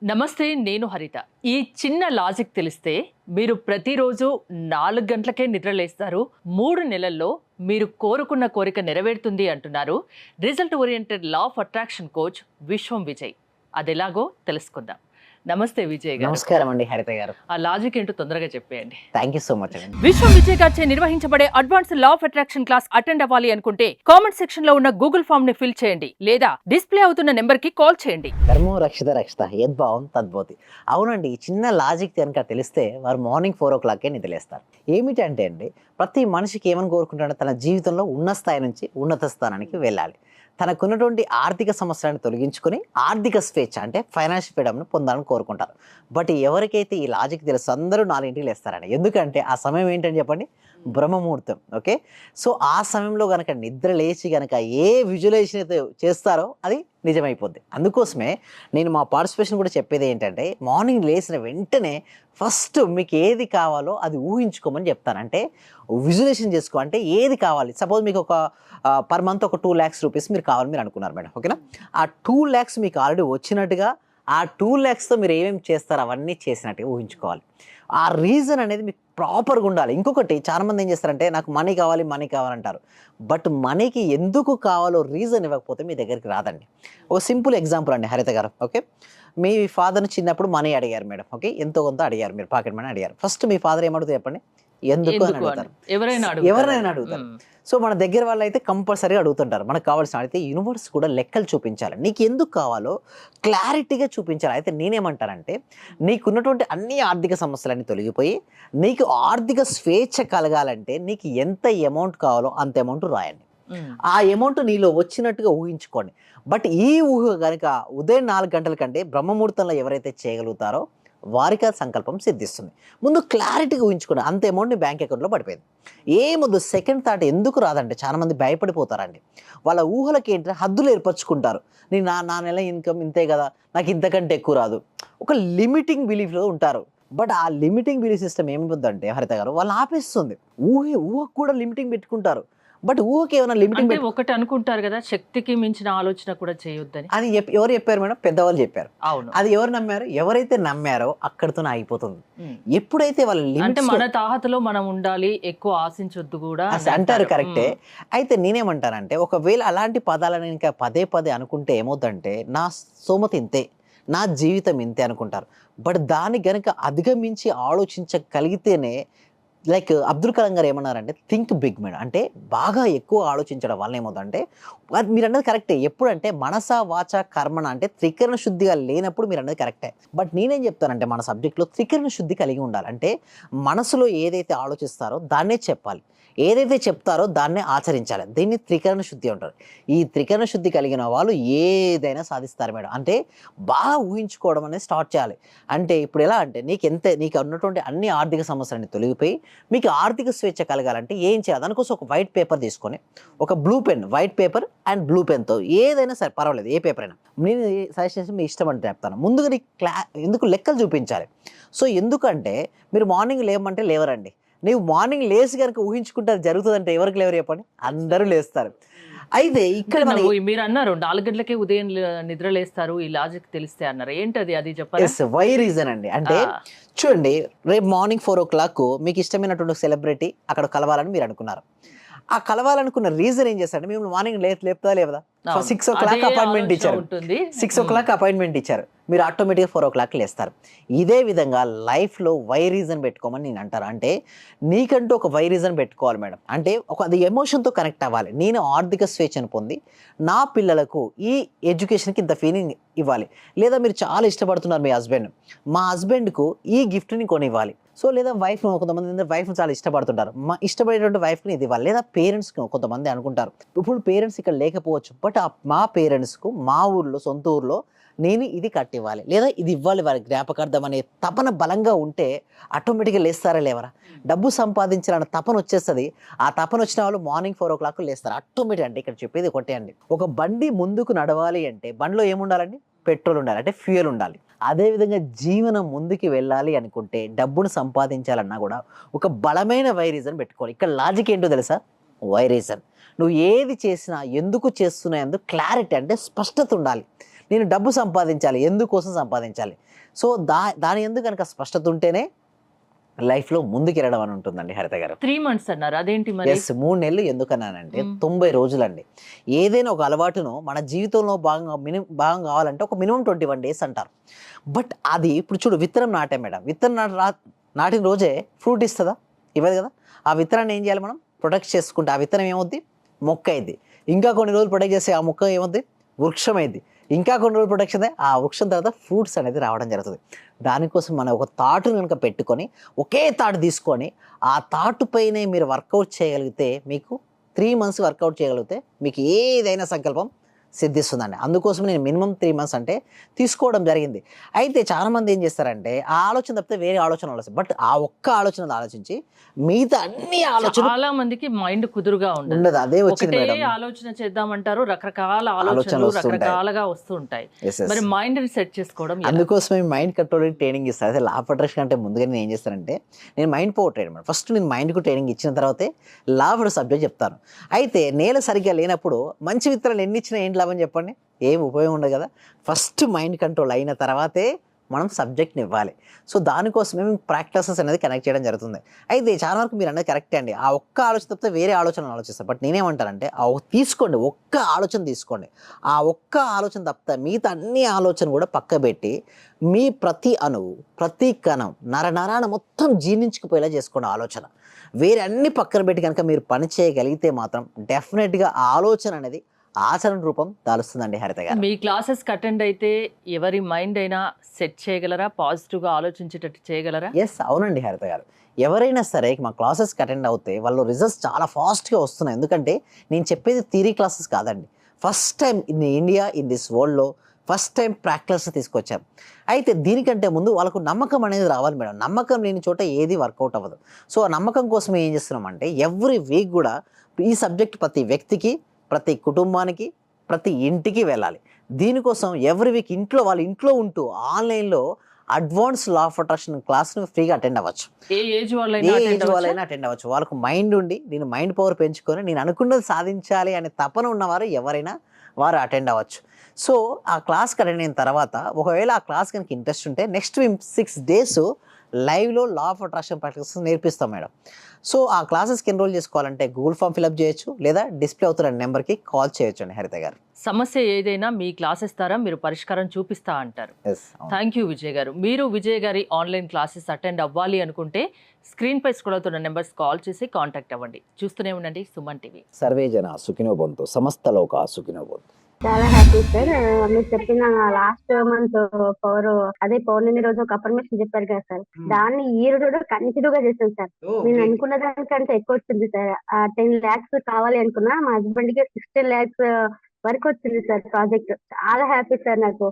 నమస్తే, నేను హరిత. ఈ చిన్న లాజిక్ తెలిస్తే మీరు ప్రతిరోజు 4 గంటలకే నిద్రలేస్తారు. 3 నెలల్లో మీరు కోరుకున్న కోరిక నెరవేరుతుంది అంటున్నారు result oriented law of attraction coach విశ్వం విజయ్. అదెలాగో తెలుసుకుందాం. నమస్తే విజయ్ గారు. నమస్కారం అండి హరిత గారు. ఆ లాజిక్ ఏంటో తొందరగా చెప్పేయండి. థ్యాంక్ యూ సో మచ్ అండి. విశ్వం విజయ్ గారిచే నిర్వహించబడే advance law of attraction class attend అవ్వాలి అనుకుంటే కామెంట్ సెక్షన్ లో ఉన్న గూగుల్ ఫామ్ ని ఫిల్ చేయండి, లేదా డిస్ప్లే అవుతున్న నెంబర్ కి కాల్ చేయండి. ధర్మో రక్షిత రక్షిత యద్భావం తద్భవతి. అవునండి, ఈ చిన్న లాజిక్ కనుక తెలిస్తే వారు మార్నింగ్ 4 o'clockకే నిద్రలేస్తారు. ఏమిటంటే అండి, ప్రతి మనిషికి ఏమని కోరుకుంటాడో తన జీవితంలో ఉన్న స్థాయి నుంచి ఉన్నత స్థానానికి వెళ్ళాలి. తనకున్నటువంటి ఆర్థిక సమస్యలను తొలగించుకొని ఆర్థిక స్వేచ్ఛ అంటే ఫైనాన్షియల్ ఫ్రీడమ్ను పొందాలని కోరుకుంటారు. బట్ ఎవరికైతే ఈ లాజిక్ తెలుసు అందరూ 4ంటికి లేస్తారండి. ఎందుకంటే ఆ సమయం ఏంటని చెప్పండి, బ్రహ్మముహూర్తం. ఓకే, సో ఆ సమయంలో కనుక నిద్ర లేచి కనుక ఏ విజువలైజేషన్ అయితే చేస్తారో అది నిజమైపోద్ది. అందుకోసమే నేను మా పార్టిసిపేషన్ కూడా చెప్పేది ఏంటంటే, మార్నింగ్ లేచిన వెంటనే ఫస్ట్ మీకు ఏది కావాలో అది ఊహించుకోమని చెప్తాను. అంటే విజువలైజేషన్ చేసుకో, అంటే ఏది కావాలి. సపోజ్ మీకు ఒక పర్ మంత్ ఒక 2 lakhs రూపీస్ మీరు కావాలని మీరు అనుకున్నారు మేడం, ఓకేనా. ఆ 2 lakhs మీకు ఆల్రెడీ వచ్చినట్టుగా ఆ 2 lakhsతో మీరు ఏమేమి చేస్తారో అవన్నీ చేసినట్టుగా ఊహించుకోవాలి. ఆ రీజన్ అనేది మీకు ప్రాపర్గా ఉండాలి. ఇంకొకటి, చాలామంది ఏం చేస్తారంటే నాకు మనీ కావాలంటారు. బట్ మనీకి ఎందుకు కావాలో రీజన్ ఇవ్వకపోతే మీ దగ్గరికి రాదండి. ఒక సింపుల్ ఎగ్జాంపుల్ అండి హరిత గారు. ఓకే, మీ ఫాదర్ని చిన్నప్పుడు మనీ అడిగారు మేడం. ఓకే, ఎంతో కొంత అడిగారు, మీరు పాకెట్ మనీ అడిగారు. ఫస్ట్ మీ ఫాదర్ ఏమడుగుతారు చెప్పండి, ఎందుకు అని అడుగుతారు. ఎవరైనా అడుగుతారు. సో మన దగ్గర వాళ్ళు అయితే కంపల్సరీగా అడుగుతుంటారు. మనకు కావాల్సిన అయితే యూనివర్స్ కూడా లెక్కలు చూపించాలి, నీకు ఎందుకు కావాలో క్లారిటీగా చూపించాలి. అయితే నేనేమంటానంటే, నీకున్నటువంటి అన్ని ఆర్థిక సమస్యలన్నీ తొలగిపోయి నీకు ఆర్థిక స్వేచ్ఛ కలగాలంటే నీకు ఎంత అమౌంట్ కావాలో అంత అమౌంట్ రాయండి. ఆ అమౌంట్ నీలో వచ్చినట్టుగా ఊహించుకోండి. బట్ ఈ ఊహ కనుక ఉదయం 4 గంటల కంటే బ్రహ్మముహూర్తంలో ఎవరైతే చేయగలుగుతారో వారికి ఆ సంకల్పం సిద్ధిస్తుంది. ముందు క్లారిటీగా ఊహించుకోండి, అంత అమౌంట్ బ్యాంక్ అకౌంట్లో పడిపోయింది. ఏముందు సెకండ్ థాట్ ఎందుకు రాదంటే, చాలామంది భయపడిపోతారండి. వాళ్ళ ఊహలకి ఏంటంటే హద్దులు ఏర్పరచుకుంటారు. నేను నా నెల ఇన్కమ్ ఇంతే కదా, నాకు ఇంతకంటే ఎక్కువ రాదు, ఒక లిమిటింగ్ బిలీఫ్లో ఉంటారు. బట్ ఆ లిమిటింగ్ బిలీఫ్ సిస్టమ్ ఏమిపోద్దంటే హరిత గారు, వాళ్ళు ఆపేస్తుంది. ఊహకు కూడా లిమిటింగ్ పెట్టుకుంటారు. బట్ ఊహకి ఏమైనా లిమిటింగ్ ఒకటి అనుకుంటారు కదా, శక్తికి మించిన ఆలోచన కూడా చేయొద్దని. అది ఎవరు చెప్పారు మేడం? పెద్దవాళ్ళు చెప్పారు. అవును. అది ఎవరు నమ్మారు? ఎవరైతే నమ్మారో అక్కడితోనే ఆగిపోతుంది. ఎప్పుడైతే వాళ్ళు అంటే మన తాహతలో మనం ఉండాలి, ఎక్కువ ఆశించొద్దు కూడా అంటారు. కరెక్టే. అయితే నేనేమంటానంటే, ఒకవేళ అలాంటి పదాలను ఇంకా పదే పదే అనుకుంటే ఏమవుతుందంటే, నా స్తోమత ఇంతే, నా జీవితం ఇంతే అనుకుంటారు. బట్ దాన్ని గనుక అధిగమించి ఆలోచించగలిగితేనే, లైక్ అబ్దుల్ కలాం గారు ఏమన్నారంటే, థింక్ బిగ్ మేడం. అంటే బాగా ఎక్కువ ఆలోచించడం వల్ల ఏమవుతుందంటే, అది మీరు అన్నది కరెక్టే. ఎప్పుడంటే మనస వాచ కర్మణ అంటే త్రికరణ శుద్ధిగా లేనప్పుడు మీరు అన్నది కరెక్టే. బట్ నేనేం చెప్తానంటే, మన సబ్జెక్ట్లో త్రికరణ శుద్ధి కలిగి ఉండాలి. అంటే మనసులో ఏదైతే ఆలోచిస్తారో దాన్నే చెప్పాలి, ఏదైతే చెప్తారో దాన్నే ఆచరించాలి. దీన్ని త్రికరణ శుద్ధి అంటారు. ఈ త్రికరణ శుద్ధి కలిగిన వాళ్ళు ఏదైనా సాధిస్తారు మేడం. అంటే బాగా ఊహించుకోవడం అనేది స్టార్ట్ చేయాలి. అంటే ఇప్పుడు ఎలా అంటే, నీకు ఉన్నటువంటి అన్ని ఆర్థిక సమస్యలన్నీ తొలగిపోయి మీకు ఆర్థిక స్వేచ్ఛ కలగాలంటే ఏం చేయాలి? దానికోసం ఒక వైట్ పేపర్ తీసుకొని, ఒక blue pen, white paper and blue పెన్తో ఏదైనా సరే పర్వాలేదు, ఏ పేపర్ అయినా. నేను సజెస్ట్ చేసి మీ ఇష్టం అంటే చెప్తాను. ముందుగా నీకు ఎందుకు లెక్కలు చూపించాలి. సో ఎందుకంటే మీరు మార్నింగ్ లేవమంటే లేవరండి. నీవు మార్నింగ్ లేచి కనుక ఊహించుకుంటే అది జరుగుతుందంటే ఎవరికి లేవరు చెప్పండి? అందరూ లేస్తారు. అయితే ఇక్కడ మీరు అన్నారు 4 గంటలకే ఉదయం నిద్ర లేస్తారు, ఈ లాజిక్ తెలిస్తే అన్నారు. ఏంటది, అది చెప్పాలి. వై రీజన్ అండి అంటే, చూడండి, రేపు మార్నింగ్ 4 o'clock మీకు ఇష్టమైనటువంటి సెలబ్రిటీ అక్కడ కలవాలని మీరు అనుకున్నారు. ఆ కలవాలనుకున్న రీజన్ ఏం చేస్తారంటే, మేము మార్నింగ్ లేపుతా లేవదా, 6 o'clock అపాయింట్మెంట్ ఇచ్చారు. 6 o'clock అపాయింట్మెంట్ ఇచ్చారు, మీరు ఆటోమేటిక్గా 4 o'clock లేస్తారు. ఇదే విధంగా లైఫ్లో వై రీజన్ పెట్టుకోమని నేను అంటారు. అంటే నీకంటూ ఒక వై రీజన్ పెట్టుకోవాలి మేడం. అంటే అది ఎమోషన్తో కనెక్ట్ అవ్వాలి. నేను ఆర్థిక స్వేచ్ఛను పొంది నా పిల్లలకు ఈ ఎడ్యుకేషన్కి ఇంత ఫీలింగ్ ఇవ్వాలి. లేదా మీరు చాలా ఇష్టపడుతున్నారు మీ హస్బెండ్, మా హస్బెండ్కు ఈ గిఫ్ట్ని కొనివ్వాలి. సో లేదా కొంతమంది వైఫ్ని చాలా ఇష్టపడుతుంటారు, మా ఇష్టపడేటువంటి వైఫ్ని ఇది ఇవ్వాలి. లేదా పేరెంట్స్కి కొంతమంది అనుకుంటారు, ఇప్పుడు పేరెంట్స్ ఇక్కడ లేకపోవచ్చు, బట్ మా పేరెంట్స్కు మా ఊర్లో, సొంత ఊర్లో నేను ఇది కట్టివ్వాలి, లేదా ఇది ఇవ్వాలి వారి జ్ఞాపకార్థం అనే తపన బలంగా ఉంటే ఆటోమేటిక్గా లేస్తారా లేవరా? డబ్బు సంపాదించాలన్న తపన వచ్చేస్తుంది. ఆ తపన వచ్చిన వాళ్ళు మార్నింగ్ 4 o'clock లేస్తారు ఆటోమేటిక్. అంటే ఇక్కడ చెప్పేది ఒకటే అండి, ఒక బండి ముందుకు నడవాలి అంటే బండిలో ఏముండాలండి? పెట్రోల్ ఉండాలి, అంటే ఫ్యూయల్ ఉండాలి. అదేవిధంగా జీవనం ముందుకు వెళ్ళాలి అనుకుంటే, డబ్బును సంపాదించాలన్నా కూడా ఒక బలమైన వై రీజన్ పెట్టుకోవాలి. ఇక్కడ లాజిక్ ఏంటో తెలుసా? Why reason. నువ్వు ఏది చేసినా ఎందుకు చేస్తున్నా ఎందుకు క్లారిటీ, అంటే స్పష్టత ఉండాలి. నేను డబ్బు సంపాదించాలి, ఎందుకోసం సంపాదించాలి. సో దాని ఎందుకు కనుక స్పష్టత ఉంటేనే లైఫ్లో ముందుకెళ్ళడం అని ఉంటుందండి హరిత గారు. 3 మంత్స్ అన్నారు, అదేంటి మరి? ఎస్, 3 నెలలు ఎందుకన్నానంటే మ్మ్. 90 రోజులండి. ఏదైనా ఒక అలవాటును మన జీవితంలో భాగం కావాలంటే ఒక మినిమం 21 డేస్ అంటారు. బట్ అది ఇప్పుడు చూడు, విత్తనం నాటే మేడం, నాటిన రోజే ఫ్రూట్ ఇస్తుందా? ఇవ్వదు కదా. ఆ విత్తనాన్ని ఏం చేయాలి మనం? ప్రొటెక్ట్ చేసుకుంటే ఆ విత్తనం ఏమవుద్ది? మొక్క అయింది. ఇంకా కొన్ని రోజులు ప్రొటెక్ట్ చేస్తే ఆ మొక్క ఏమవుద్ది? వృక్షం అయింది. ఇంకా కొన్ని రోజులు ప్రొటెక్షన్ ఆ వృక్షం తర్వాత ఫ్రూట్స్ అనేది రావడం జరుగుతుంది. దానికోసం మనం ఒక తాటును కనుక పెట్టుకొని ఒకే తాటు తీసుకొని ఆ తాటు పైనే మీరు వర్కౌట్ చేయగలిగితే, మీకు 3 మంత్స్ వర్కౌట్ చేయగలిగితే మీకు ఏదైనా సంకల్పం సిద్ధిస్తుందండి. అందుకోసం నేను మినిమం 3 మంత్స్ అంటే తీసుకోవడం జరిగింది. అయితే చాలామంది ఏం చేస్తారంటే ఆ ఆలోచన తప్పితే వేరే ఆలోచన ఆలోచిస్తారు. బట్ ఆ ఒక్క ఆలోచన ఆలోచించి మిగతా అన్ని ఆలోచనలు చాలా మందికి మైండ్ కుదురుగా ఉండదు. ఉండదు. అదే వచ్చింది ఒకటే మేడం. ఆలోచన చేద్దామంటారు, రకరకాల ఆలోచనలు ఆలోచనలు వస్తుంటాయి. రకరకాలుగా వస్తూ ఉంటాయి. Yes, yes. మరి మైండ్ ని సెట్ చేసుకోవడం ఎలా? అందుకోసమే మైండ్ కంట్రోలింగ్ ట్రైనింగ్ ఇస్తాను. అదే లా ఆఫ్ అట్రాక్షన్ కంటే ముందుగా నేను ఏం చేస్తానంటే, నేను మైండ్ పవర్ ట్రైనింగ్ ఫస్ట్ నేను మైండ్కు ట్రైనింగ్ ఇచ్చిన తర్వాతే లా ఆఫ్ సబ్జెక్ట్ చెప్తాను. అయితే నేల సరిగ్గా లేనప్పుడు మంచి విత్తనాలు ఎన్ని ఇచ్చినా ఏంటి లాభం చెప్పండి? ఏం ఉపయోగం ఉండదు కదా. ఫస్ట్ మైండ్ కంట్రోల్ అయిన తర్వాతే మనం సబ్జెక్ట్ని ఇవ్వాలి. సో దానికోసమే మేము ప్రాక్టీసెస్ అనేది కనెక్ట్ చేయడం జరుగుతుంది. అయితే చాలా వరకు మీరు అన్నది కరెక్టే అండి. ఆ ఒక్క ఆలోచన తప్పితే వేరే ఆలోచనలు ఆలోచిస్తారు. బట్ నేనేమంటానంటే తీసుకోండి, ఒక్క ఆలోచన తీసుకోండి. ఆ ఒక్క ఆలోచన తప్పితే మిగతా అన్ని ఆలోచన కూడా పక్క పెట్టి మీ ప్రతి అణువు, ప్రతి కణం, నరాన మొత్తం జీర్ణించుకుపోయేలా చేసుకోండి ఆలోచన. వేరే అన్ని పక్కన పెట్టి కనుక మీరు పని చేయగలిగితే మాత్రం డెఫినెట్గా ఆ ఆలోచన అనేది ఆచరణ రూపం దాలుస్తుందండి హరిత గారు. మీ క్లాసెస్ అటెండ్ అయితే ఎవరి మైండ్ అయినా సెట్ చేయగలరా? పాజిటివ్ గా ఆలోచించేటట్టు చేయగలరా? ఎస్, అవునండి హరిత గారు. ఎవరైనా సరే మా క్లాసెస్కి అటెండ్ అవుతే వాళ్ళు రిజల్ట్స్ చాలా ఫాస్ట్గా వస్తున్నాయి. ఎందుకంటే నేను చెప్పేది థియరీ క్లాసెస్ కాదండి. First time in India, in this వరల్డ్లో ఫస్ట్ టైం ప్రాక్టీస్ తీసుకొచ్చాం. అయితే దీనికంటే ముందు వాళ్ళకు నమ్మకం అనేది రావాలి మేడం. నమ్మకం లేని చోట ఏది వర్కౌట్ అవ్వదు. సో ఆ నమ్మకం కోసం ఏం చేస్తున్నామంటే ఎవ్రీ వీక్ కూడా ఈ సబ్జెక్ట్ ప్రతి వ్యక్తికి, ప్రతి కుటుంబానికి, ప్రతి ఇంటికి వెళ్ళాలి. దీనికోసం ఎవ్రీ వీక్ వాళ్ళ ఇంట్లో ఉంటూ ఆన్లైన్లో అడ్వాన్స్ లా ఆఫ్ అట్రాక్షన్ క్లాస్ను ఫ్రీగా అటెండ్ అవ్వచ్చు. ఏ ఏజ్ వాళ్ళైనా అటెండ్ అవ్వచ్చు. వాళ్ళకు మైండ్ ఉండి నేను మైండ్ పవర్ పెంచుకొని నేను అనుకున్నది సాధించాలి అనే తపన ఉన్నవారు ఎవరైనా వారు అటెండ్ అవ్వచ్చు. సో ఆ క్లాస్కి అటెండ్ అయిన తర్వాత ఒకవేళ ఆ క్లాస్ కనుక ఇంట్రెస్ట్ ఉంటే నెక్స్ట్ 6 days లైవ్లో లా ఆఫ్ అట్రాక్షన్ ప్రాక్టీస్ నేర్పిస్తాం మేడం. సో ఆ క్లాసెస్కి ఎన్రోల్ చేసుకోవాలంటే గూగుల్ ఫామ్ ఫిల్అప్ చేయొచ్చు, లేదా డిస్ప్లే అవుతున్న నెంబర్కి కాల్ చేయొచ్చు అండి హరిత గారు. సమస్య ఏదైనా మీ క్లాసెస్ ద్వారా మీరు పరిష్కారం చూపిస్తా అంటారు. ఎస్, థ్యాంక్ యూ విజయ్ గారు. మీరు విజయ్ గారి ఆన్లైన్ క్లాసెస్ అటెండ్ అవ్వాలి అనుకుంటే స్క్రీన్ పై స్క్రోల్ అవుతున్న నెంబర్స్ కాల్ చేసి కాంటాక్ట్ అవ్వండి. చూస్తూనే ఉండండి సుమన్ టీవీ. సర్వే జన సుఖినో భవంతు, సమస్త లోక సుఖినో భవంతు. చాలా హ్యాపీ సార్. మీరు చెప్పిన లాస్ట్ మంత్ పౌర్ణమి రోజు ఒక అఫర్మేషన్ చెప్పారు కదా సార్, దాన్ని ఈ రోజు కంటిన్యూ గా చేశాను సార్. నేను అనుకున్న దానికంటే ఎక్కువ వచ్చింది సార్. 10 lakhs కావాలి అనుకున్నా, మా హస్బెండ్ కి 16 lakhs వరకు వచ్చింది సార్ ప్రాజెక్ట్. చాలా హ్యాపీ సార్ నాకు.